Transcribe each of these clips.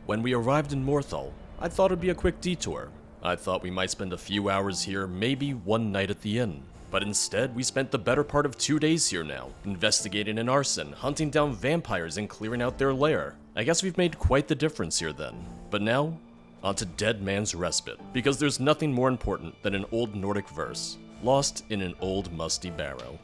When we arrived in Morthal, I thought it'd be a quick detour. I thought we might spend a few hours here, maybe one night at the inn. But instead, we spent the better part of 2 days here now, investigating an arson, hunting down vampires, and clearing out their lair. I guess we've made quite the difference here then. But now, onto Dead Man's Respite, because there's nothing more important than an old Nordic verse, lost in an old musty barrow.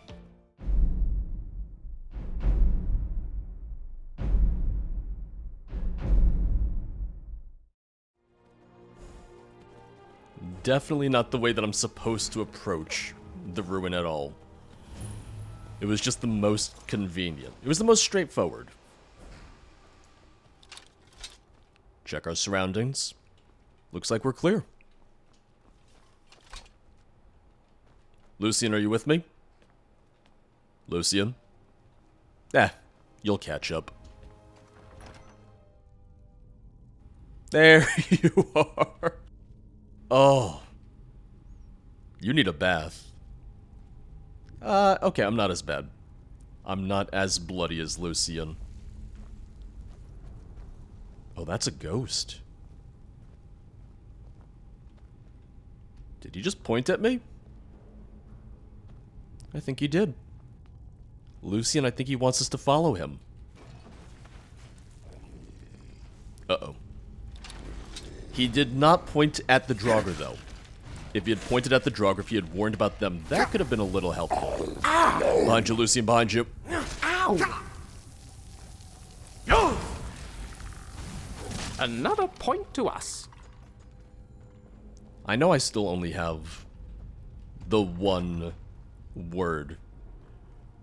Definitely not the way that I'm supposed to approach the ruin at all. It was just the most convenient. It was the most straightforward. Check our surroundings. Looks like we're clear. Lucian, are you with me? Lucian? You'll catch up. There you are. Oh. You need a bath. Okay, I'm not as bad. I'm not as bloody as Lucian. Oh, that's a ghost. Did he just point at me? I think he did. Lucian, I think he wants us to follow him. Uh-oh. He did not point at the Draugr, though. If he had pointed at the Draugr, if he had warned about them, that could have been a little helpful. Behind you, Lucian, behind you. Ow! Another point to us. I know I still only have the one word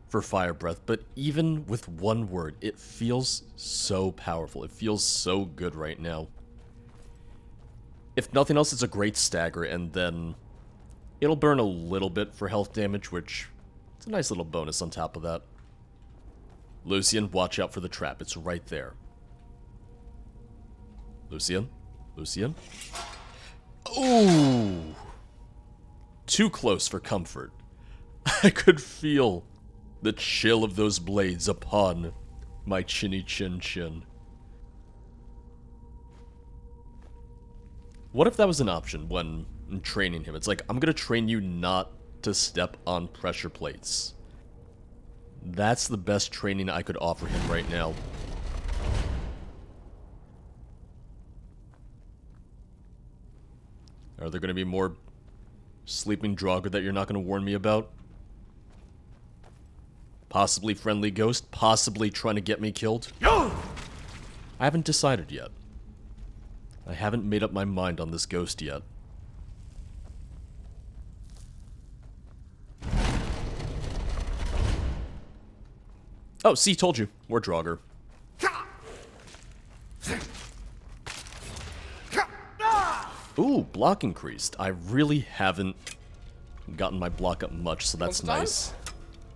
for fire breath, but even with one word, it feels so powerful. It feels so good right now. If nothing else, it's a great stagger, and then it'll burn a little bit for health damage, which is a nice little bonus on top of that. Lucian, watch out for the trap. It's right there. Lucian? Lucian? Ooh! Too close for comfort. I could feel the chill of those blades upon my chinny chin chin. What if that was an option when training him? It's like, I'm gonna train you not to step on pressure plates. That's the best training I could offer him right now. Are there gonna be more sleeping Draugr that you're not gonna warn me about? Possibly friendly ghost, possibly trying to get me killed? I haven't decided yet. I haven't made up my mind on this ghost yet. Oh, see, told you. We're Draugr. Ooh, block increased. I really haven't gotten my block up much, so that's nice.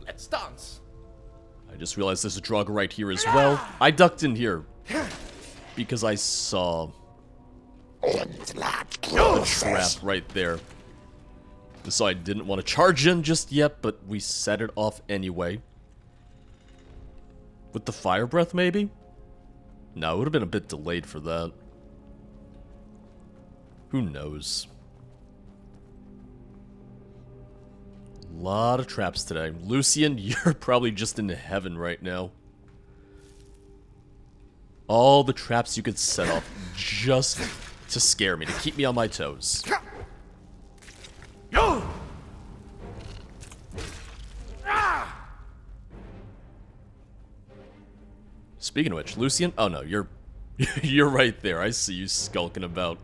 Let's dance. I just realized there's a Draugr right here as well. I ducked in here because I saw the trap right there. So I didn't want to charge in just yet, but we set it off anyway. With the fire breath, maybe? No, it would have been a bit delayed for that. Who knows? A lot of traps today. Lucian, you're probably just in heaven right now. All the traps you could set off just to scare me, to keep me on my toes. Speaking of which, Lucian, oh no, you're you're right there. I see you skulking about.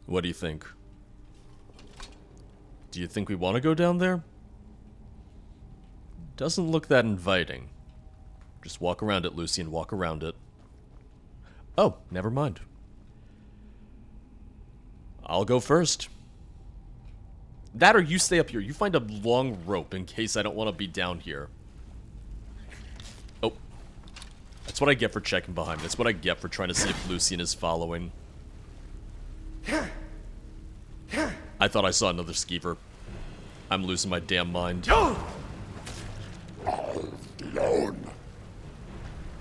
What do you think? Do you think we want to go down there? Doesn't look that inviting. Just walk around it, Lucian, walk around it. Oh, never mind. I'll go first. That or you stay up here. You find a long rope in case I don't want to be down here. Oh. That's what I get for checking behind me. That's what I get for trying to see if Lucian is following. I thought I saw another skeever. I'm losing my damn mind. Alone.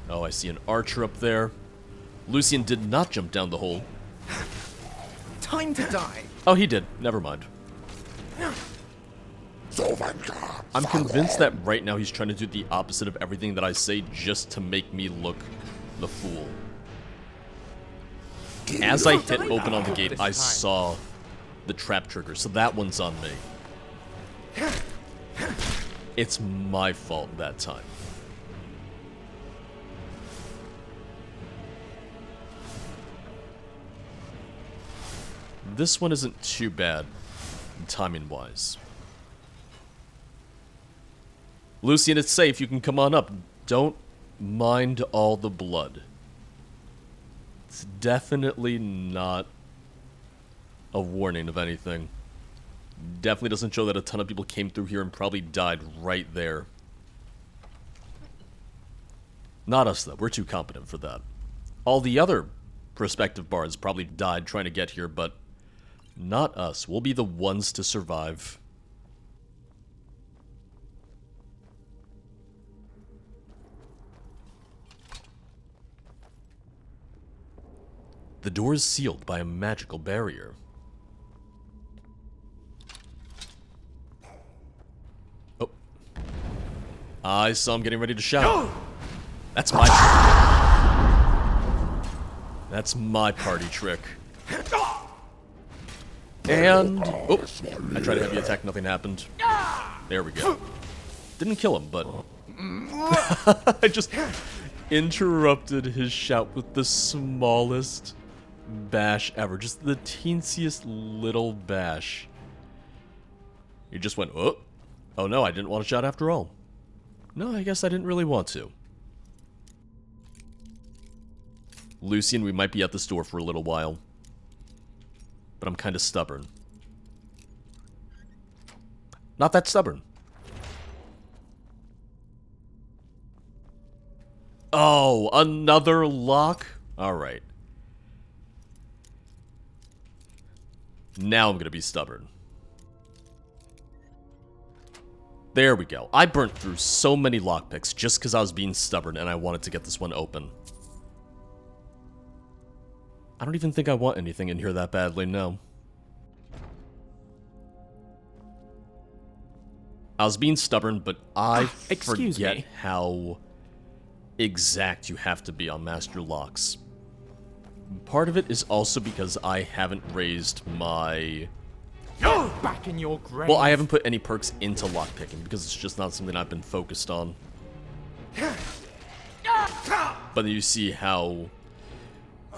Oh, I see an archer up there. Lucian did not jump down the hole. Time to die. Oh, he did. Never mind. I'm convinced that right now he's trying to do the opposite of everything that I say just to make me look the fool. As I hit open on the gate, I saw the trap trigger, so that one's on me. It's my fault that time. This one isn't too bad, timing-wise. Lucian, it's safe. You can come on up. Don't mind all the blood. It's definitely not a warning of anything. Definitely doesn't show that a ton of people came through here and probably died right there. Not us, though. We're too competent for that. All the other prospective bards probably died trying to get here, but not us. We'll be the ones to survive. The door is sealed by a magical barrier. Oh. I saw him getting ready to shout. That's my... That's my party trick. And... Oh, I tried a heavy attack, nothing happened. There we go. Didn't kill him, but... I just interrupted his shout with the smallest bash ever. Just the teensiest little bash. He just went, oh. Oh no, I didn't want to shout after all. No, I guess I didn't really want to. Lucian, we might be at the store for a little while. But I'm kind of stubborn. Not that stubborn. Oh, another lock? Alright. Now I'm gonna be stubborn. There we go. I burnt through so many lockpicks just because I was being stubborn and I wanted to get this one open. I don't even think I want anything in here that badly, no. I was being stubborn, but I forget how exact you have to be on master locks. Part of it is also because I haven't raised my... Back in your grave. Well, I haven't put any perks into lockpicking because it's just not something I've been focused on. But you see how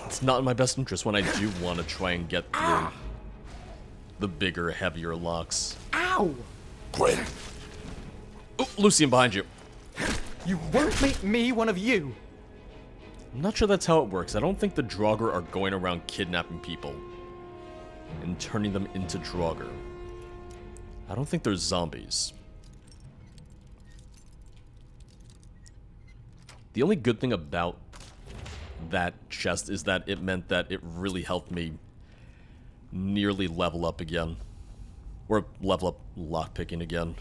it's not in my best interest when I do want to try and get through the bigger, heavier locks. Ow! Quinn. Oh, Lucian behind you. You won't make me one of you. I'm not sure that's how it works. I don't think the Draugr are going around kidnapping people and turning them into Draugr. I don't think they're zombies. The only good thing about that chest is that it meant that it really helped me nearly level up again. Or level up lockpicking again.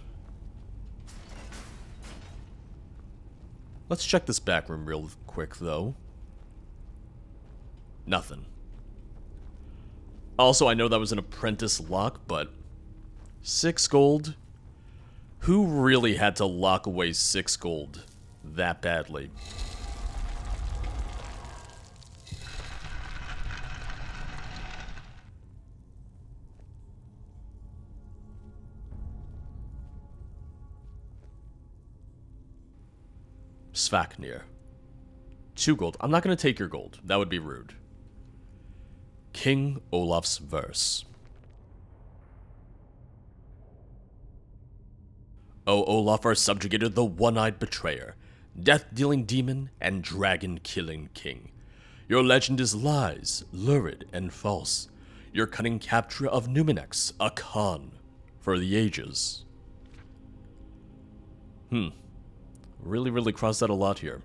Let's check this back room real quick, though. Nothing. Also, I know that was an apprentice lock, but 6 gold? Who really had to lock away 6 gold that badly? Svaknir. 2 gold. I'm not going to take your gold. That would be rude. King Olaf's Verse. O Olaf, our subjugator, the one-eyed betrayer, death-dealing demon, and dragon-killing king. Your legend is lies, lurid and false. Your cunning capture of Numinex, a con for the ages. Really crossed out a lot here.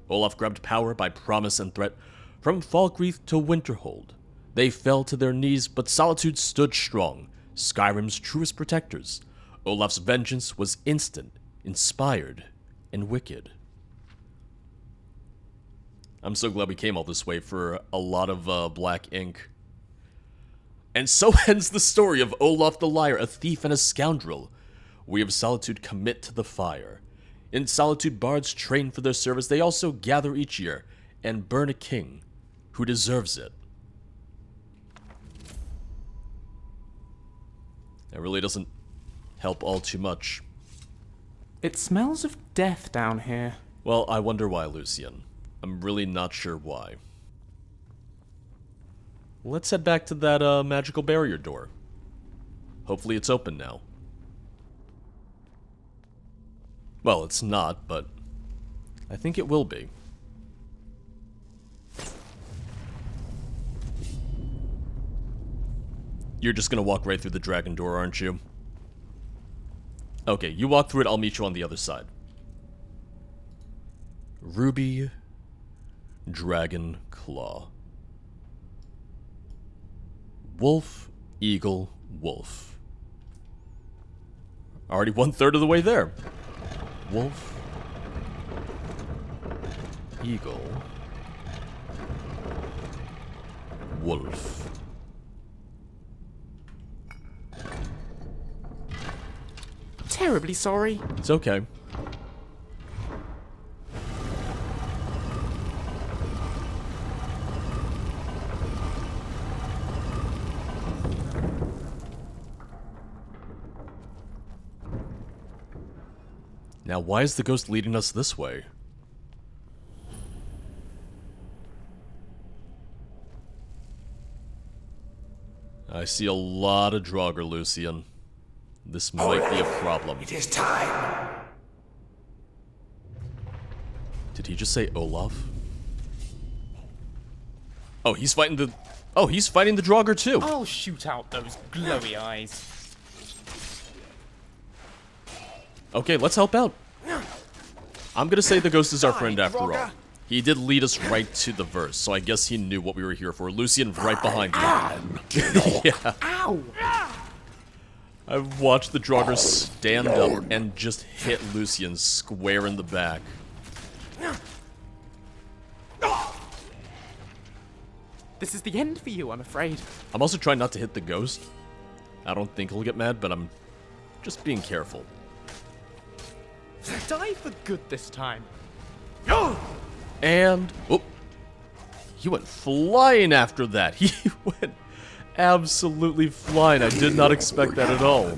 Olaf grabbed power by promise and threat. From Falkreath to Winterhold, they fell to their knees, but Solitude stood strong, Skyrim's truest protectors. Olaf's vengeance was instant, inspired, and wicked. I'm so glad we came all this way for a lot of black ink. And so ends the story of Olaf the Liar, a thief and a scoundrel. We of Solitude commit to the fire. In Solitude, bards train for their service. They also gather each year and burn a king who deserves it. That really doesn't help all too much. It smells of death down here. Well, I wonder why, Lucian. I'm really not sure why. Let's head back to that magical barrier door. Hopefully it's open now. Well, it's not, but I think it will be. You're just gonna walk right through the dragon door, aren't you? Okay, you walk through it, I'll meet you on the other side. Ruby Dragon Claw. Wolf, Eagle, Wolf. Already 1/3 of the way there. Wolf, Eagle, Wolf. Terribly sorry. It's okay. Now, why is the ghost leading us this way? I see a lot of Draugr, Lucian. This might be a problem. It is time. Did he just say Olaf? Oh, he's fighting the... Oh, he's fighting the Draugr too! I'll shoot out those glowy eyes. Okay, let's help out. I'm gonna say the ghost is our friend after all. He did lead us right to the verse, so I guess he knew what we were here for. Lucian, right behind you. Yeah. Ow! I've watched the Draugr stand up and just hit Lucian square in the back. This is the end for you, I'm afraid. I'm also trying not to hit the ghost. I don't think he'll get mad, but I'm just being careful. Die for good this time. And... Oh! He went flying after that. He went absolutely flying. I did not expect that at all.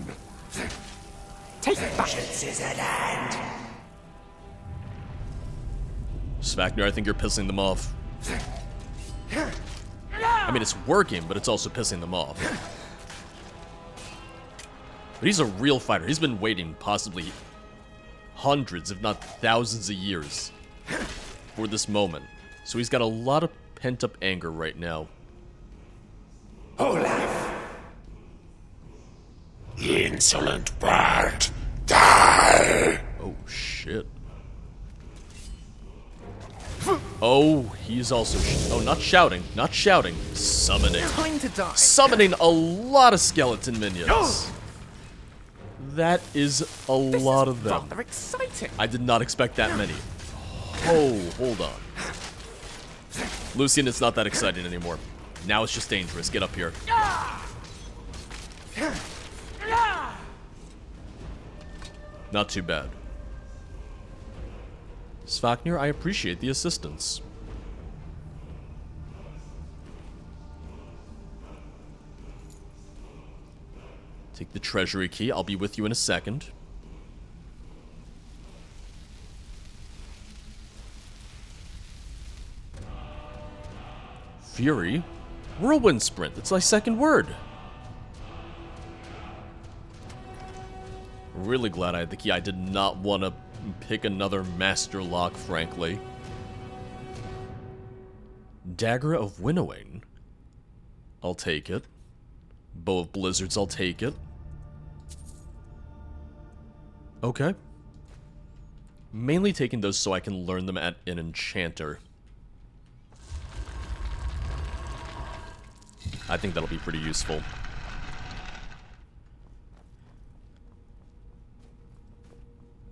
Take it back. Is at hand. Svaknir, I think you're pissing them off. I mean, it's working, but it's also pissing them off. But he's a real fighter. He's been waiting possibly hundreds, if not thousands of years for this moment. So he's got a lot of pent-up anger right now. Olaf. Insolent bard. Die. Oh, shit. Oh, he's also... oh, not shouting. Not shouting. Summoning. Time to die. Summoning a lot of skeleton minions. That is a lot of them. Rather exciting. I did not expect that many. Oh, hold on. Lucian, it's not that exciting anymore. Now it's just dangerous. Get up here. Not too bad. Svaknir, I appreciate the assistance. Take the treasury key. I'll be with you in a second. Fury? Whirlwind Sprint. That's my second word. Really glad I had the key. I did not want to pick another master lock, frankly. Dagger of Winnowing. I'll take it. Bow of Blizzards. I'll take it. Okay. Mainly taking those so I can learn them at an enchanter. I think that'll be pretty useful.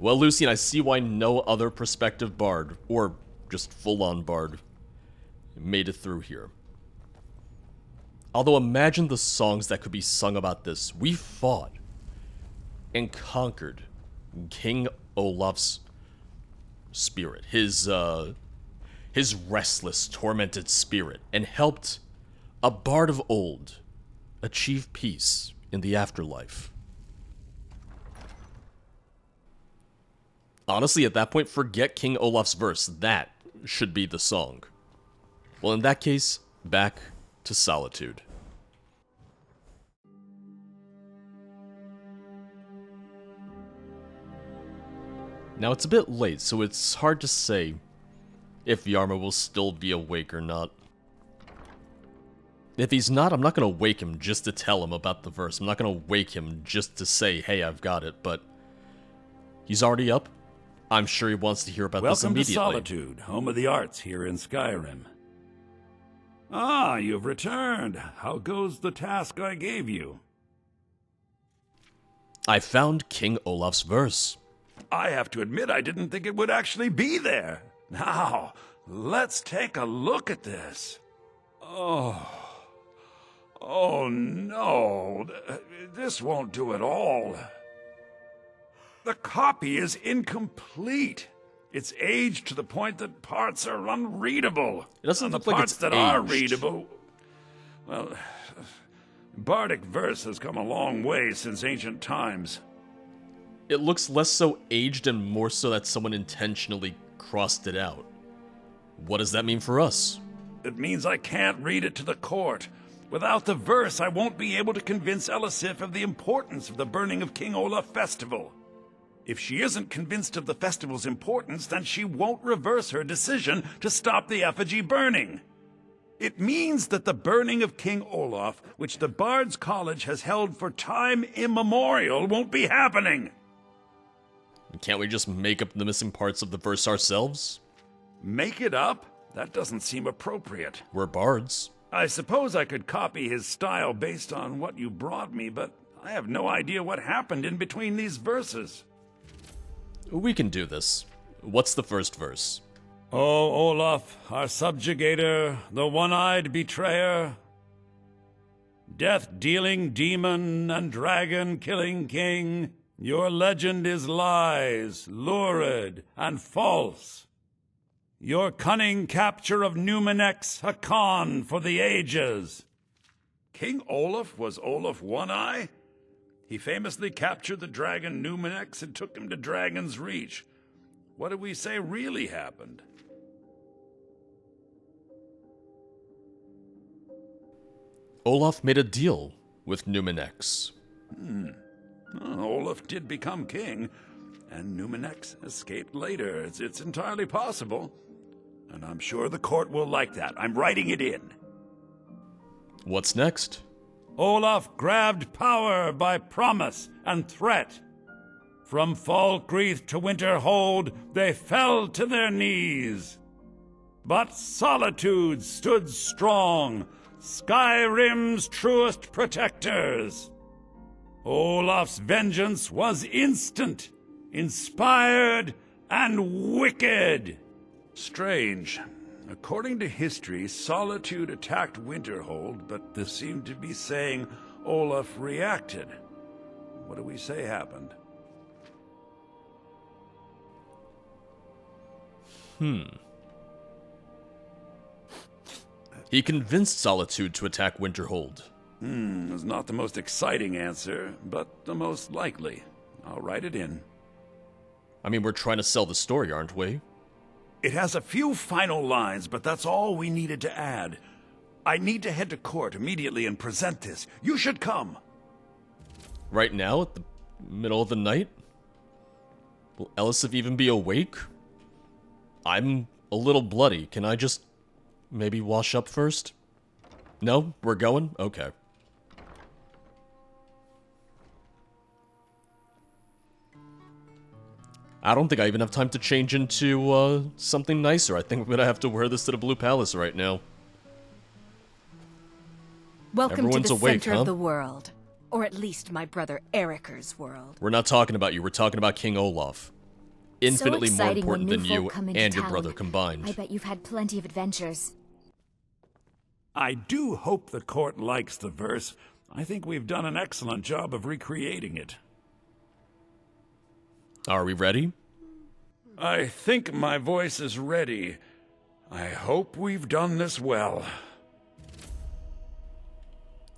Well, Lucian, I see why no other prospective bard, or just full-on bard, made it through here. Although imagine the songs that could be sung about this. We fought and conquered King Olaf's spirit, his restless, tormented spirit, and helped a bard of old achieve peace in the afterlife. Honestly, at that point, forget King Olaf's Verse. That should be the song. Well, in that case, back to Solitude. Now, it's a bit late, so it's hard to say if Yarma will still be awake or not. If he's not, I'm not going to wake him just to tell him about the verse. I'm not going to wake him just to say, hey, I've got it, but he's already up. I'm sure he wants to hear about this immediately. Welcome to Solitude, home of the arts here in Skyrim. Ah, you've returned. How goes the task I gave you? I found King Olaf's Verse. I have to admit I didn't think it would actually be there. Now, let's take a look at this. Oh no, this won't do at all. The copy is incomplete. It's aged to the point that parts are unreadable. It doesn't and the look like parts it's that aged. are readable, well, bardic verse has come a long way since ancient times. It looks less so aged and more so that someone intentionally crossed it out. What does that mean for us? It means I can't read it to the court. Without the verse, I won't be able to convince Elisif of the importance of the burning of King Olaf festival. If she isn't convinced of the festival's importance, then she won't reverse her decision to stop the effigy burning. It means that the burning of King Olaf, which the Bards College has held for time immemorial, won't be happening. Can't we just make up the missing parts of the verse ourselves? Make it up? That doesn't seem appropriate. We're bards. I suppose I could copy his style based on what you brought me, but I have no idea what happened in between these verses. We can do this. What's the first verse? O Olaf, our subjugator, the one-eyed betrayer, death-dealing demon and dragon-killing king, your legend is lies, lurid, and false. Your cunning capture of Numenex, a con for the ages. King Olaf was Olaf One-Eye? He famously captured the dragon Numenex and took him to Dragon's Reach. What did we say really happened? Olaf made a deal with Numenex. Olaf did become king, and Numenex escaped later. It's entirely possible. And I'm sure the court will like that. I'm writing it in. What's next? Olaf grabbed power by promise and threat. From Falkreath to Winterhold, they fell to their knees. But Solitude stood strong, Skyrim's truest protectors. Olaf's vengeance was instant, inspired, and wicked. Strange. According to history, Solitude attacked Winterhold, but this seemed to be saying Olaf reacted. What do we say happened? He convinced Solitude to attack Winterhold. It's not the most exciting answer, but the most likely. I'll write it in. I mean, we're trying to sell the story, aren't we? It has a few final lines, but that's all we needed to add. I need to head to court immediately and present this. You should come. Right now, at the middle of the night? Will Elisif even be awake? I'm a little bloody. Can I just maybe wash up first? No? We're going? Okay. I don't think I even have time to change into, something nicer. I think I'm gonna have to wear this to the Blue Palace right now. Welcome Everyone's to the awake, center huh? of the world. Or at least my brother Eriker's world. We're not talking about you, we're talking about King Olaf. infinitely more exciting when important new than you folk come into and your town. brother combined. I bet you've had plenty of adventures. I do hope the court likes the verse. I think we've done an excellent job of recreating it. Are we ready? I think my voice is ready. I hope we've done this well.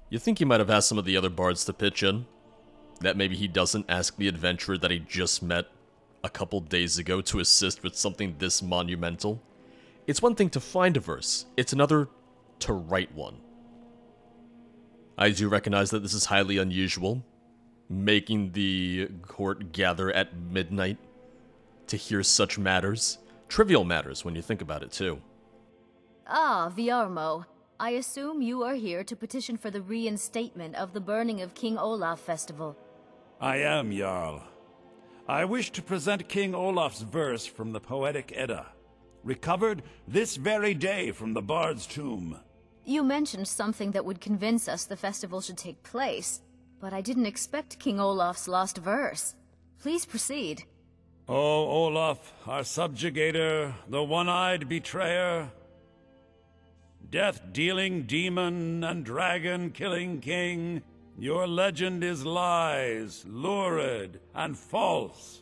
You think he might have asked some of the other bards to pitch in? That maybe he doesn't ask the adventurer that he just met a couple days ago to assist with something this monumental? It's one thing to find a verse, it's another to write one. I do recognize that this is highly unusual, making the court gather at midnight to hear such matters. Trivial matters when you think about it too. Ah, Viarmo. I assume you are here to petition for the reinstatement of the burning of King Olaf festival. I am, Jarl. I wish to present King Olaf's verse from the Poetic Edda, recovered this very day from the Bard's tomb. You mentioned something that would convince us the festival should take place, but I didn't expect King Olaf's lost verse. Please proceed. O Olaf, our subjugator, the one-eyed betrayer, death-dealing demon and dragon-killing king, your legend is lies, lurid, and false.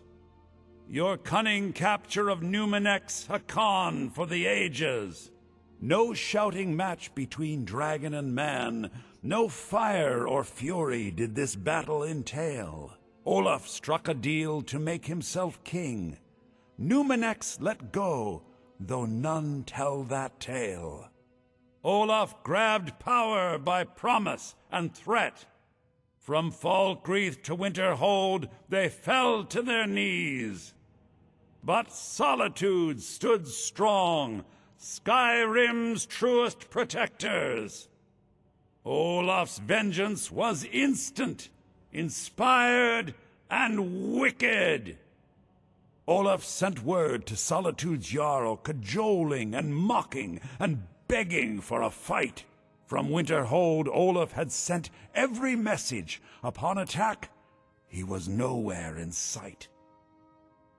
Your cunning capture of Numenx, a con for the ages. No shouting match between dragon and man, no fire or fury did this battle entail. Olaf struck a deal to make himself king. Numenx let go, though none tell that tale. Olaf grabbed power by promise and threat. From Falkreath to Winterhold, they fell to their knees. But Solitude stood strong, Skyrim's truest protectors. Olaf's vengeance was instant, inspired, and wicked. Olaf sent word to Solitude's Jarl, cajoling and mocking and begging for a fight. From Winterhold, Olaf had sent every message. Upon attack, he was nowhere in sight.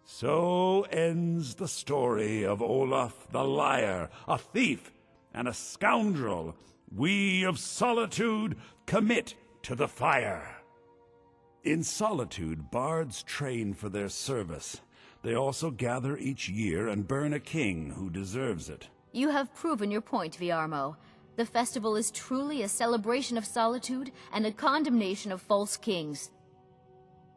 So ends the story of Olaf the liar, a thief and a scoundrel. We of Solitude commit to the fire. In Solitude, bards train for their service. They also gather each year and burn a king who deserves it. You have proven your point, Viarmo. The festival is truly a celebration of solitude and a condemnation of false kings.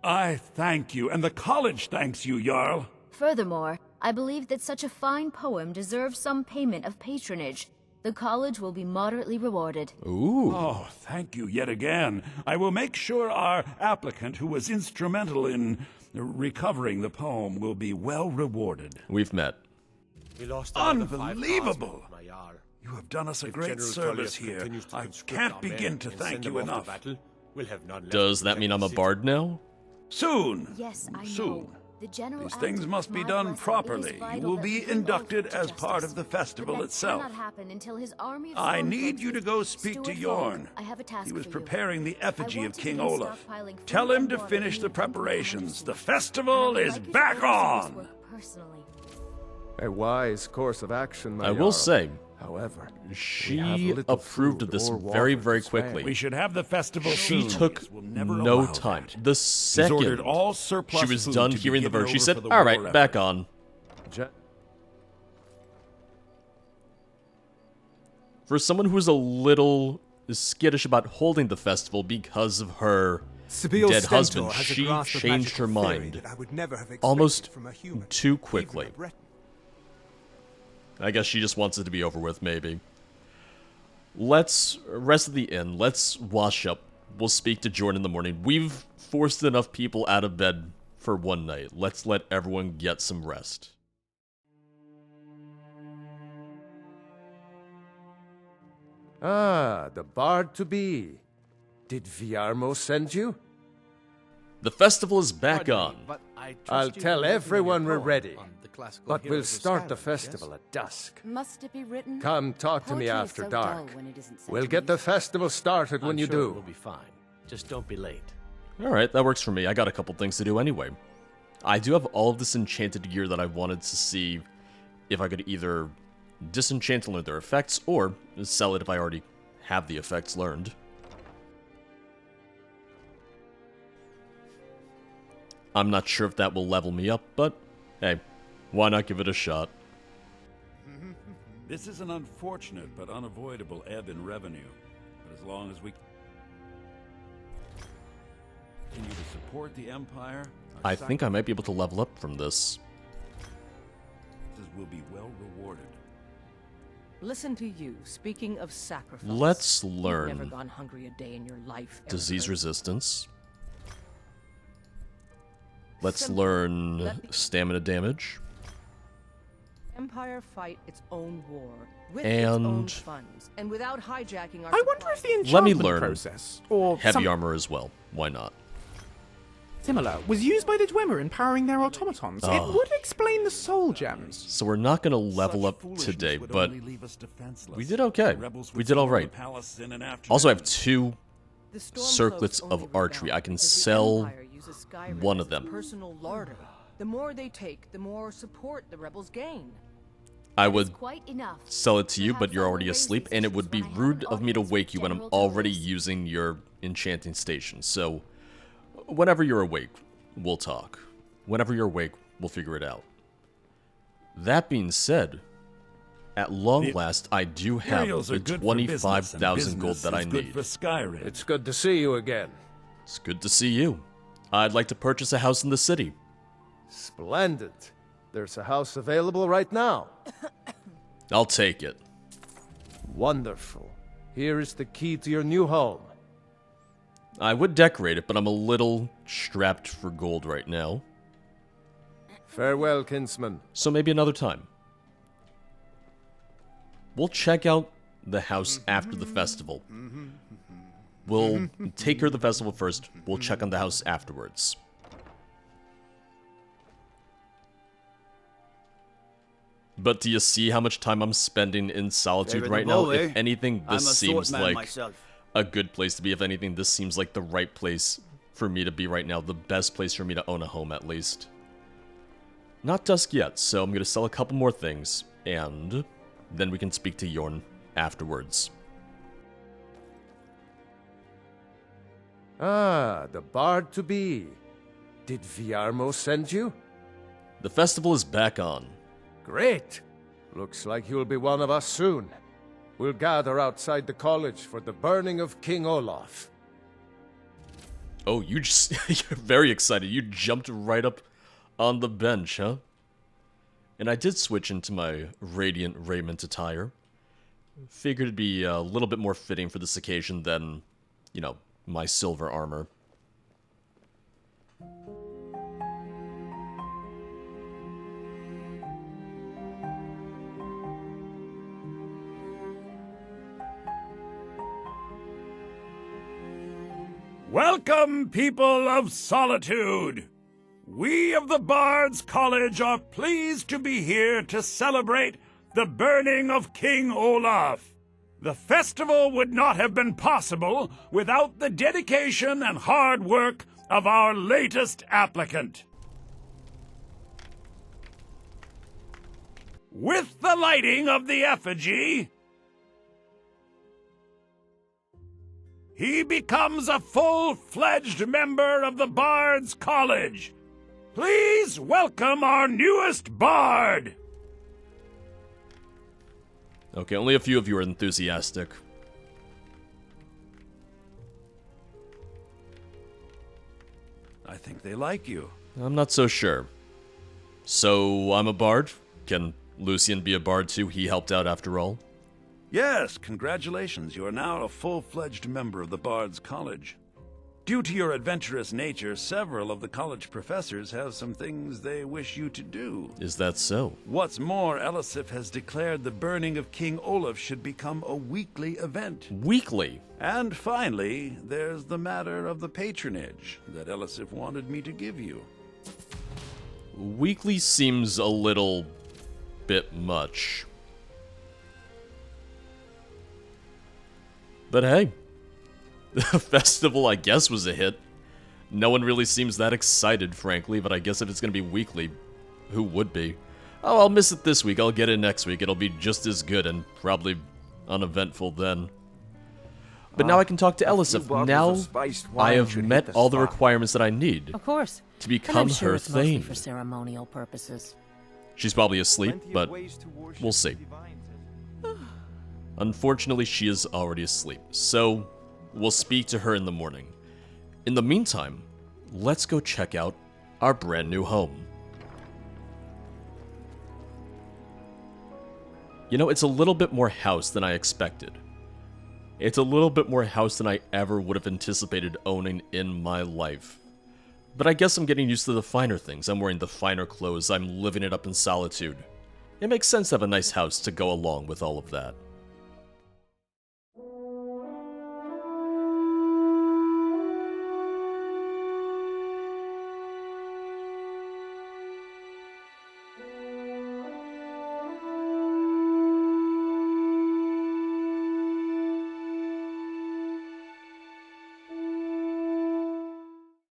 I thank you, and the college thanks you, Jarl. Furthermore, I believe that such a fine poem deserves some payment of patronage. The college will be moderately rewarded. Ooh. Oh, thank you yet again. I will make sure our applicant, who was instrumental in recovering the poem, will be well rewarded. We've met. We lost Unbelievable! my Jarl. You have done us a If great General service Tullius here. continues to I conscript can't our begin men to and thank send you them off to enough. battle, we'll have none left Does to that protect mean I'm the a city. bard now? Soon! Yes, I Soon. know. The general These act things with must be my done blessing, it is properly. You vital will that be we bring inducted Olaf to as part justice. of the festival But that itself. cannot happen until his army of I stone need you to go forges. speak to Stuart Falk, Yorn. I have a task He was for you. preparing the effigy I of want to King begin Olaf. stockpiling food Tell him and to water finish the needed into preparations. The harvesting. festival And I would is like you to back oversee this on! work personally. A wise course of action, my I will Jarl. say, However, we have she little approved of food this or very, water very to spare. quickly. We should have the festival She soon. took We'll never no allow time. that. The He's ordered second all surplus she was food done to be hearing the given verse, she over said, for the alright, war back effort." on. Je- For someone who's a little skittish about holding the festival because of her Sibyl dead Stentor husband, has a she grasp of changed her magical theory mind that I would never have expected almost from a human, too even quickly. a Breton. I guess she just wants it to be over with, maybe. Let's rest of the inn. Let's wash up. We'll speak to Jordan in the morning. We've forced enough people out of bed for one night. Let's let everyone get some rest. Ah, the bard to be. Did Viarmo send you? The festival is back on. But I trust I'll you tell can write me a everyone we're poem ready. on the classical But we'll heroes of start the Skyrim, festival yes? at dusk. Must it be written? Come talk to me Poetry is after so dark. dull when it isn't set We'll to get the music. festival started when I'm you sure do. We'll be fine. Just don't be late. Alright, that works for me. I got a couple things to do anyway. I do have all of this enchanted gear that I wanted to see if I could either disenchant and learn their effects, or sell it if I already have the effects learned. I'm not sure if that will level me up, but hey, why not give it a shot? This is an unfortunate but unavoidable ebb in revenue. But as long as we continue to support the Empire, our I think I might be able to level up from this. sacrifices will be well rewarded. Listen to you, speaking of sacrifice. Let's You've learn never gone hungry a day in your life. disease Erica. resistance. Let's Simple. learn Let me- stamina damage. Empire fight its own war with its own And funds and without hijacking our I wonder if the supplies. Let me enchantment learn process, or heavy some armor as well. Why not? similar, was used by the Dwemer in powering their automatons. Ah. It would explain the soul gems. So we're not going to level Such up foolishness today, would but only leave us defenseless. we did okay. The rebels We would did all storm right. the palace in an afternoon. Also, I have 2 The Stormcloaks circlets only of rebel archery. I can because the sell Empire uses Skyrim one as of its them. Personal larder. The more they take, the more support the rebels gain. I That is would quite enough. sell it to you, but Perhaps you're I will already raise asleep, these and it issues would be when I have rude an of me to audience wake with you when I'm General already Toros. using your enchanting station. So, whenever you're awake, we'll talk. Whenever you're awake, we'll figure it out. That being said, at long The last, I do have Imperials are the good for business, and 25,000 gold business that I is good need. for Skyrim. It's good to see you again. It's good to see you. I'd like to purchase a house in the city. Splendid. There's a house available right now. I'll take it. Wonderful. Here is the key to your new home. I would decorate it, but I'm a little strapped for gold right now. Farewell, kinsman. So maybe another time. We'll check out the house after the festival. We'll take care of the festival first. We'll check on the house afterwards. But do you see how much time I'm spending in Solitude David right the now? Bow, If eh? anything, I'm a this seems swordsman like myself. a good place to be. If anything, this seems like the right place for me to be right now. The best place for me to own a home, at least. Not dusk yet, so I'm going to sell a couple more things, and then we can speak to Yorn afterwards. Ah, the bard to be. Did Viarmo send you? The festival is back on. Great. Looks like you'll be one of us soon. We'll gather outside the college for the burning of King Olaf. Oh, you just, you're very excited. You jumped right up on the bench, huh? And I did switch into my radiant raiment attire. Figured it'd be a little bit more fitting for this occasion than, you know, my silver armor. Welcome, people of Solitude! We of the Bards College are pleased to be here to celebrate the burning of King Olaf. The festival would not have been possible without the dedication and hard work of our latest applicant. With the lighting of the effigy, he becomes a full-fledged member of the Bards College. Please welcome our newest bard. Okay, only a few of you are enthusiastic. I think they like you. I'm not so sure. So, I'm a bard? Can Lucian be a bard too? He helped out after all. Yes, congratulations. You are now a full-fledged member of the Bards College. Due to your adventurous nature, several of the college professors have some things they wish you to do. Is that so? What's more, Elisif has declared the burning of King Olaf should become a weekly event. Weekly? And finally, there's the matter of the patronage that Elisif wanted me to give you. Weekly seems a little bit much. But hey, the festival, I guess, was a hit. No one really seems that excited, frankly, but I guess if it's gonna be weekly, who would be? Oh, I'll miss it this week, I'll get it next week, it'll be just as good and probably uneventful then. But now I can talk to Elisif. Now I have met all the requirements that I need Of course. to And become I'm sure her it's mostly thane. for ceremonial purposes. She's probably asleep, but we'll see. Unfortunately, she is already asleep, so we'll speak to her in the morning. In the meantime, let's go check out our brand new home. You know, it's a little bit more house than I expected. It's a little bit more house than I ever would have anticipated owning in my life. But I guess I'm getting used to the finer things. I'm wearing the finer clothes, I'm living it up in Solitude. It makes sense to have a nice house to go along with all of that.